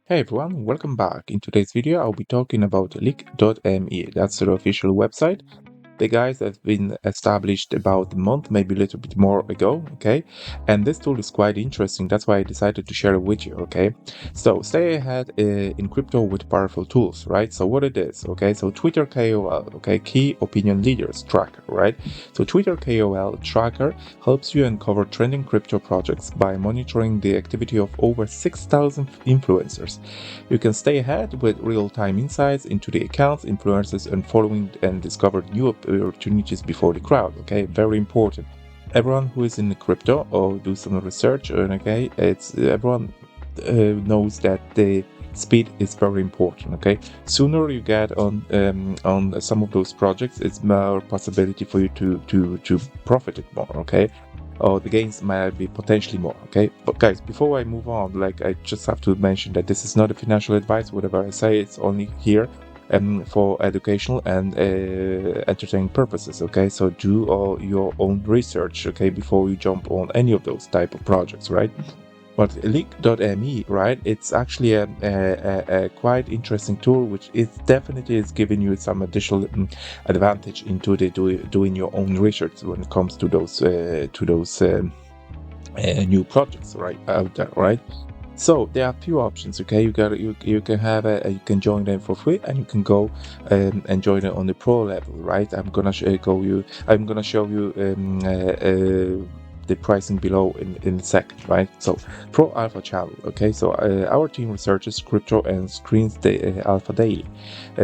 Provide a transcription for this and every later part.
Hey everyone, welcome back. In today's video, I'll be talking about leak.me. That's the official website. The guys have been established about a month, maybe a little bit more ago, okay? And this tool is quite interesting. That's why I decided to share it with you, okay? So stay ahead in crypto with powerful tools, right? So what it is, okay? So Twitter KOL, okay? Key Opinion Leaders Tracker, right? So Twitter KOL Tracker helps you uncover trending crypto projects by monitoring the activity of over 6,000 influencers. You can stay ahead with real-time insights into the accounts, influencers, and following and discover new opportunities before the crowd. Okay, very important. Everyone who is in the crypto or do some research, okay, it's everyone knows that the speed is very important. Okay, sooner you get on some of those projects, it's more possibility for you to profit it more. Okay, or the gains might be potentially more. Okay, but guys, before I move on, like I just have to mention that this is not a financial advice. Whatever I say, it's only here for educational and entertaining purposes. Okay, so do all your own research. Okay, before you jump on any of those type of projects, right? But leak.me, right? It's actually a quite interesting tool, which is definitely is giving you some additional advantage into the doing your own research when it comes to those new projects right out there, right? So there are a few options. Okay, you can have you can join them for free, and you can go and join it on the pro level, right? I'm gonna show you the pricing below in a second, right? So pro alpha channel. Okay, so our team researches crypto and screens the alpha daily.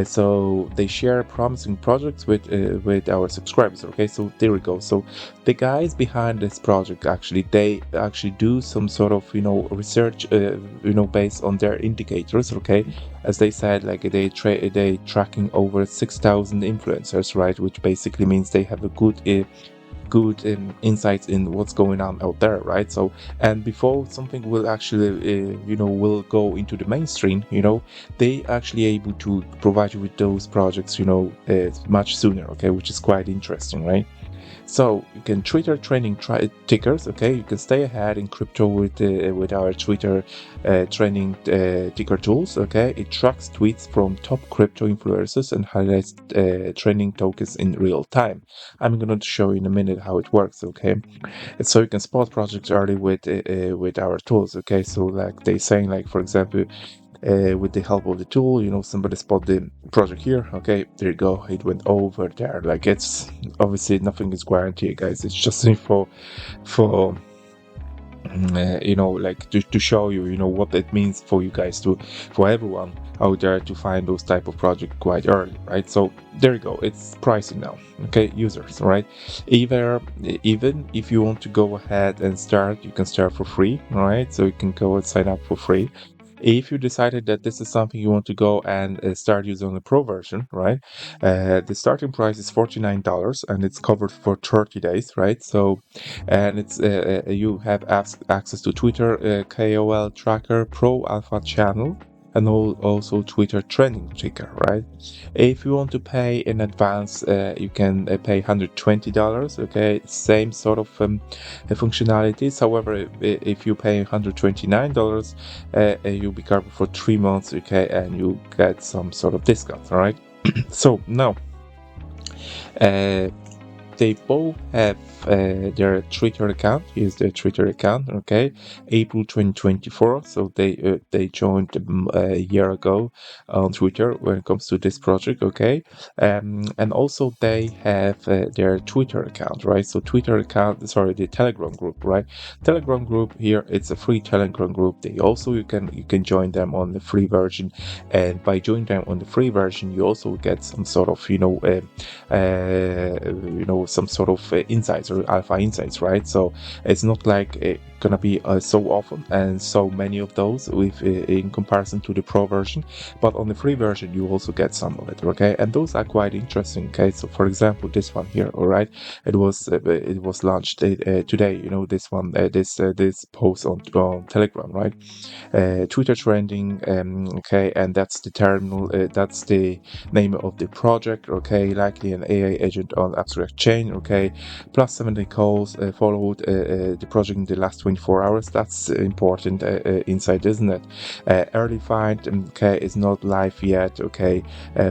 So they share promising projects with our subscribers. Okay, so there we go. So the guys behind this project they actually do some sort of research based on their indicators. Okay, as they said, like they tracking over 6,000 influencers, right? Which basically means they have a good insights in what's going on out there, right? So, and before something will actually will go into the mainstream, they actually able to provide you with those projects much sooner. Okay, which is quite interesting, right? So you can Twitter trending tickers. Okay, you can stay ahead in crypto with our Twitter trending ticker tools. Okay, it tracks tweets from top crypto influencers and highlights trending tokens in real time. I'm going to show you in a minute how it works. Okay, and so you can spot projects early with our tools. Okay, so like they saying, like for example, with the help of the tool, somebody spot the project here. Okay, there you go, it went over there. Like, it's obviously nothing is guaranteed, guys. It's just for like to show you what it means for you guys, for everyone out there, to find those type of project quite early, right? So there you go, it's pricing now. Okay, users, right? Even if you want to go ahead and start, you can start for free, right? So you can go and sign up for free. If you decided that this is something you want to go and start using the pro version, right? The starting price is $49, and it's covered for 30 days, right? So, and it's you have access to Twitter KOL tracker, pro alpha channel, and also Twitter trending ticker, right? If you want to pay in advance, you can pay $120. Okay, same sort of functionalities. However, if you pay $129, you'll be covered for 3 months. Okay, and you get some sort of discount. All right. So now, they both have their Twitter account. Here's their Twitter account. Okay, April 2024. So they joined a year ago on Twitter when it comes to this project. Okay, and also they have their Twitter account, right? So Twitter account, sorry, the Telegram group, right? Telegram group here, it's a free Telegram group. They also you can join them on the free version, and by joining them on the free version, you also get some sort of some sort of insights or alpha insights, right? So it's not like gonna be so often and so many of those with in comparison to the pro version, but on the free version you also get some of it. Okay, and those are quite interesting. Okay, so for example, this one here, all right, it was launched today. This one, this post on Telegram, right? Twitter trending. Okay, and that's the terminal. That's the name of the project. Okay, likely an AI agent on abstract chain. chain, okay, plus 70 calls followed the project in the last 24 hours. That's important insight, isn't it? Early find, okay, is not live yet, okay,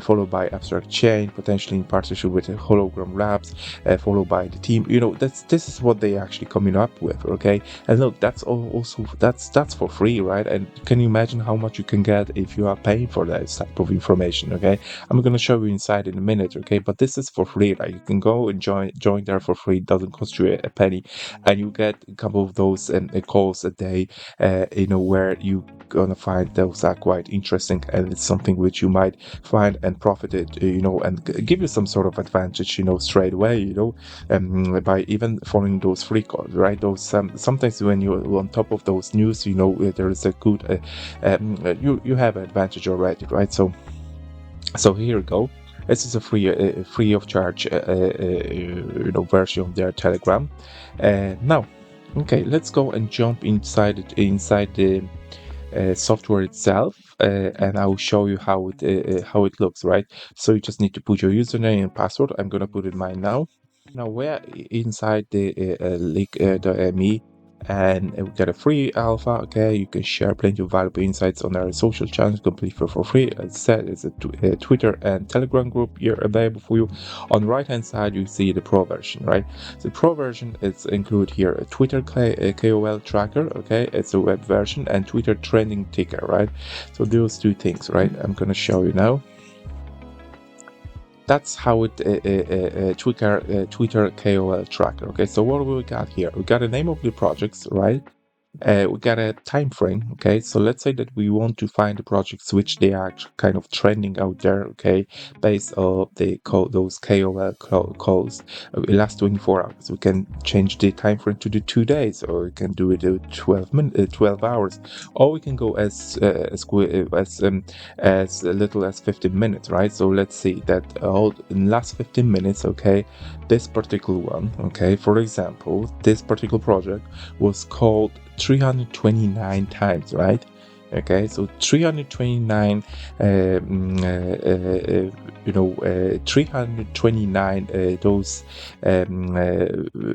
followed by abstract chain, potentially in partnership with hologram labs, followed by the team. This is what they actually coming up with, okay. And look, that's also that's for free, right? And can you imagine how much you can get if you are paying for that type of information? Okay, I'm gonna show you inside in a minute, okay, but this is for free. Like, you can go and join there for free. It doesn't cost you a penny, and you get a couple of those calls a day, where you gonna find those are quite interesting, and it's something which you might find and profit it, and give you some sort of advantage, straight away, by even following those free calls, right? Those sometimes when you're on top of those news, there is a good you have an advantage already, right? So here we go. This is a free of charge version of their Telegram. Now, okay, let's go and jump inside the software itself, and I will show you how it looks, right? So you just need to put your username and password. I'm gonna put in mine now. Now we're inside the leak.me, and we got a free alpha. Okay, you can share plenty of valuable insights on our social channels completely for free. As said, it's a Twitter and Telegram group here available for you. On the right hand side, you see the pro version, right? The pro version is include here a Twitter KOL tracker. Okay, it's a web version, and Twitter trending ticker, right? So those two things, right? I'm gonna show you now. That's how it Twitter KOL tracker. Okay, so what do we got here? We got a name of the projects, right? We got a time frame. Okay, so let's say that we want to find the projects which they are kind of trending out there. Okay, based on those KOL calls, last 24 hours. We can change the time frame to the 2 days, or we can do it 12 hours, or we can go as little as 15 minutes, right? So let's see that all in the last 15 minutes, okay, this particular one, okay, for example, this particular project was called 329 times, right? Okay, so 329 329 those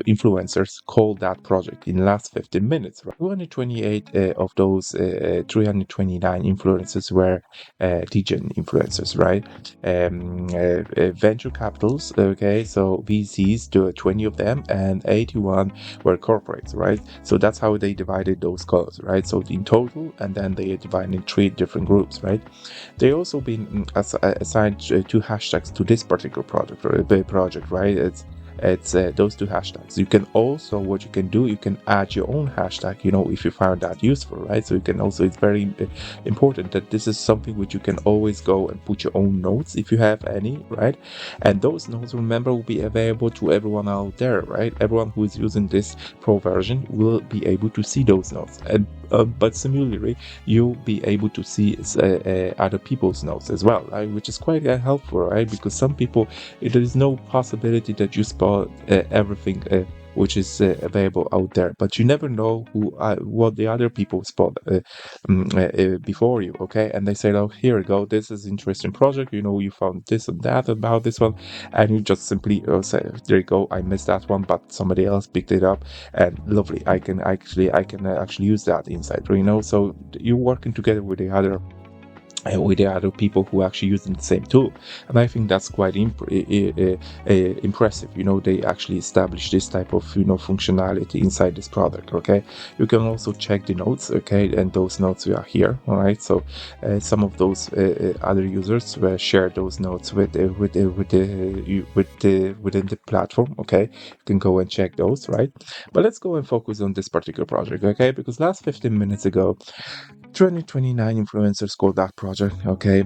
influencers called that project in the last 15 minutes, right? 228 of those 329 influencers were degen influencers, right? Venture capitals, okay, so VCs, 20 of them, and 81 were corporates, right? So that's how they divided those calls, right? So in total, and then they divided in 3 different groups, right? They also been assigned 2 hashtags to this particular project, right? It's those 2 hashtags. You can also, what you can do, you can add your own hashtag, if you find that useful, right? So you can also, it's very important that this is something which you can always go and put your own notes if you have any, right? And those notes, remember, will be available to everyone out there, right? Everyone who is using this pro version will be able to see those notes, and but similarly, you'll be able to see other people's notes as well, right? Which is quite helpful, right? Because some people, there is no possibility that you spot everything which is available out there, but you never know what the other people spot before you, okay? And they say, oh, here we go, this is interesting project, you found this and that about this one, and you just simply say, there you go, I missed that one, but somebody else picked it up, and lovely, I can actually use that insight, so you're working together with the other people who are actually using the same tool, and I think that's quite impressive. They actually establish this type of functionality inside this product. Okay, you can also check the notes, okay, and those notes are here. All right, so some of those other users share those notes within the platform. Okay, you can go and check those, right? But let's go and focus on this particular project, okay? Because last 15 minutes ago, 229 influencers called that project, okay?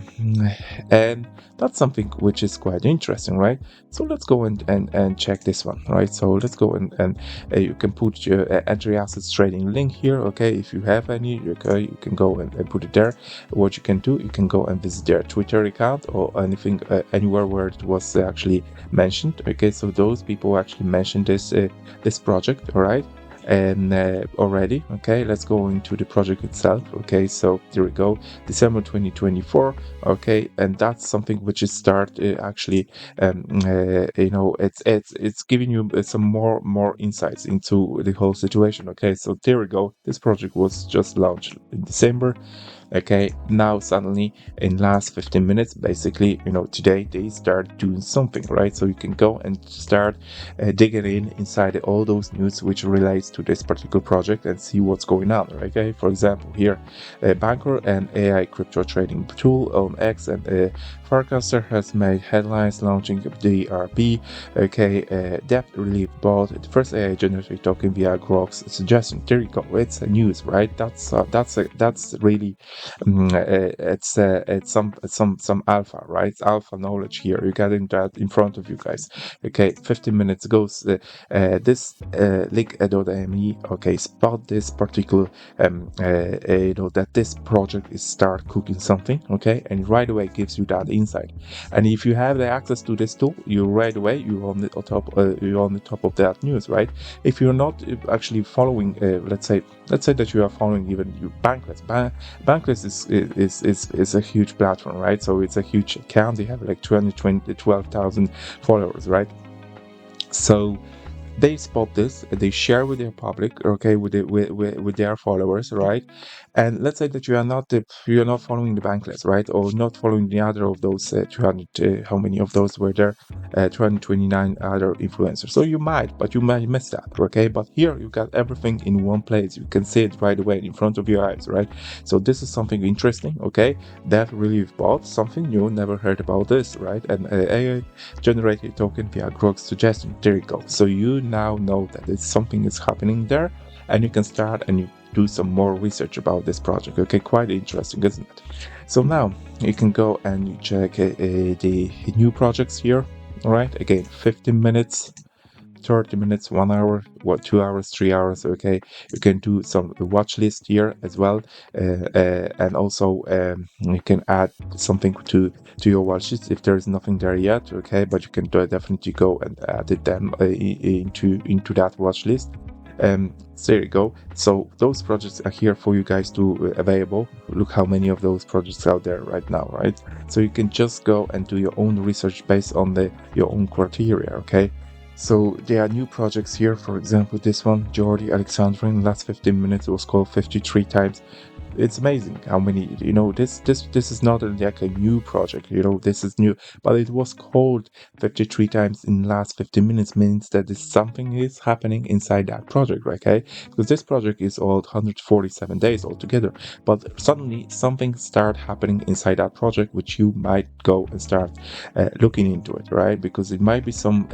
And that's something which is quite interesting, right? So let's go and check this one, right? So let's go and you can put your entry assets trading link here, okay? If you have any, okay, you can go and put it there. What you can do, you can go and visit their Twitter account or anything, anywhere where it was actually mentioned, okay? So those people actually mentioned this project, all right? and already. Okay, let's go into the project itself. Okay, so here we go, December 2024. Okay, and that's something which is start actually it's giving you some more insights into the whole situation. Okay, so there we go, this project was just launched in December. Okay, now suddenly in last 15 minutes, basically, today they start doing something, right? So you can go and start digging inside all those news which relates to this particular project and see what's going on. Okay, for example, here, banker and AI crypto trading tool on X, and forecaster has made headlines launching DRB. Okay, debt relief bot, the first AI generated token via Grok's suggestion. There you go. It's a news, right? That's really it's some alpha, right? Alpha knowledge here. You're getting that in front of you guys. Okay, 15 minutes goes. This leak.me. Okay, spot this particular that this project is start cooking something. Okay, and right away gives you that insight. And if you have the access to this tool, you right away you're on the top of that news, right? If you're not actually following, let's say that you are following even your Bankless. Bankless is a huge platform, right? So it's a huge account. They have like 12,000 followers, right? So they spot this, they share with their public, okay, with their followers, right? And let's say that you are not following the Bankless, right, or not following the other of those 200. How many of those were there? 229 other influencers. So you might miss that, okay? But here you got everything in one place. You can see it right away in front of your eyes, right? So this is something interesting, okay? That really bought something new. Never heard about this, right? And AI generated token via Grok's suggestion. There you go. So you now know that something is happening there, and you can start and you do some more research about this project. Okay, quite interesting, isn't it? So now you can go and you check the new projects here. All right, again, 15 minutes, 30 minutes, 1 hour, 2 hours, 3 hours. Okay, you can do some watch list here as well, and also you can add something to your watch list if there is nothing there yet. Okay, but you can definitely go and add it then into that watch list. So there you go. So those projects are here for you guys to available. Look how many of those projects out there right now, right? So you can just go and do your own research based on your own criteria. Okay. So there are new projects here. For example, this one, Jordi Alexandrin, last 15 minutes was called 53 times. It's amazing how many, this is not like a new project, this is new, but it was called 53 times in the last 15 minutes means that something is happening inside that project, okay? Because this project is all 147 days altogether, but suddenly something start happening inside that project, which you might go and start looking into it, right? Because it might be some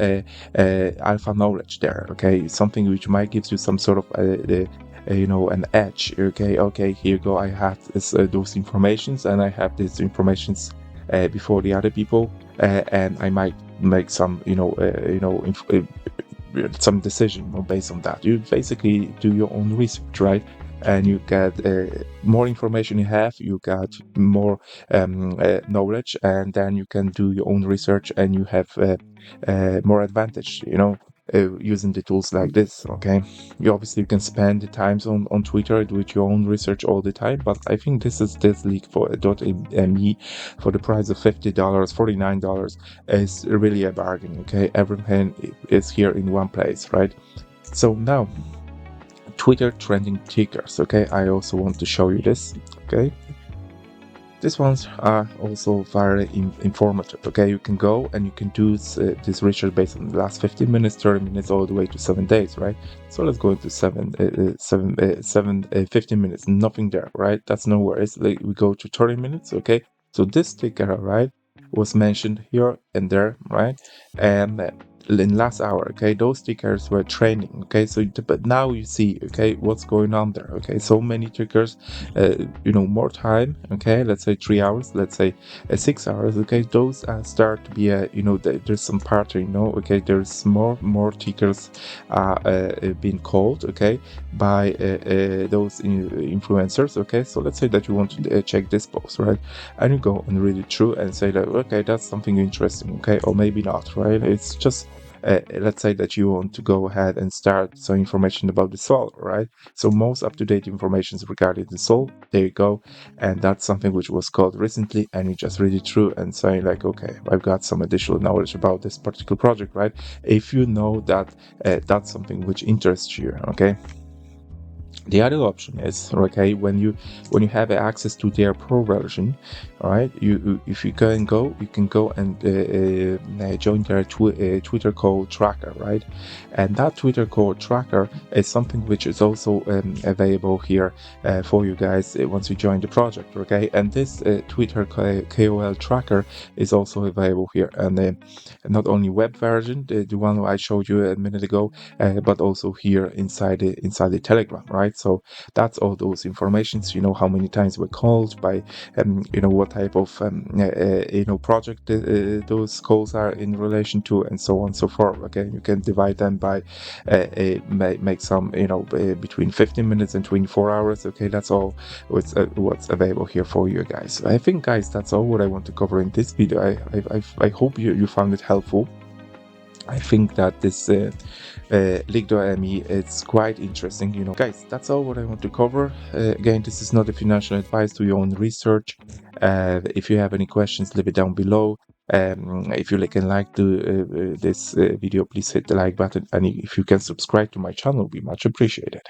alpha knowledge there, okay? Something which might give you some sort of an edge. Okay, here you go, I have those informations, and I have these informations before the other people, and I might make some some decision based on that. You basically do your own research, right? And you get more information you have, you got more knowledge, and then you can do your own research, and you have more advantage, using the tools like this. Okay, you obviously can spend the times on Twitter, do it your own research all the time, but I think this leak for .me for the price of $50, $49 is really a bargain. Okay, everything is here in one place, right? So now Twitter trending tickers. Okay, I also want to show you this. Okay, these ones are also very informative. Okay, you can go and you can do this research based on the last 15 minutes, 30 minutes, all the way to 7 days, right? So let's go into 15 minutes, nothing there, right? That's no worries. Like, we go to 30 minutes. Okay, so this ticker, right, was mentioned here and there, right? And in last hour, okay, those tickers were training. Okay, so but now you see, okay, what's going on there. Okay, so many tickers, more time. Okay, let's say 3 hours, let's say 6 hours. Okay, those start to be there's some pattern. Okay, there's more tickers being called, okay, by those influencers. Okay, so let's say that you want to check this post, right, and you go and read it through and say that, okay, that's something interesting, okay, or maybe not, right? It's just let's say that you want to go ahead and start some information about the soul, right? So most up-to-date information regarding the soul, there you go. And that's something which was called recently, and you just read it through and say like, okay, I've got some additional knowledge about this particular project, right? If you know that that's something which interests you, okay? The other option is, okay, when you have access to their pro version, all right, if you can go, you can go and join their Twitter code tracker, right? And that Twitter code tracker is something which is also available here for you guys once you join the project, okay? And this Twitter KOL tracker is also available here, and not only web version, the one I showed you a minute ago, but also here inside the Telegram, right? So that's all those informations. You know how many times we're called by, you know what type of project those calls are in relation to, and so on and so forth. Okay, you can divide them by make some between 15 minutes and 24 hours. Okay, that's all what's available here for you guys. I think, guys, that's all what I want to cover in this video. I hope you found it helpful. I think that this League.me it's quite interesting, Guys, that's all what I want to cover. Again, this is not a financial advice, to your own research. If you have any questions, leave it down below. If you can like this video, please hit the like button, and if you can subscribe to my channel, it'll be much appreciated.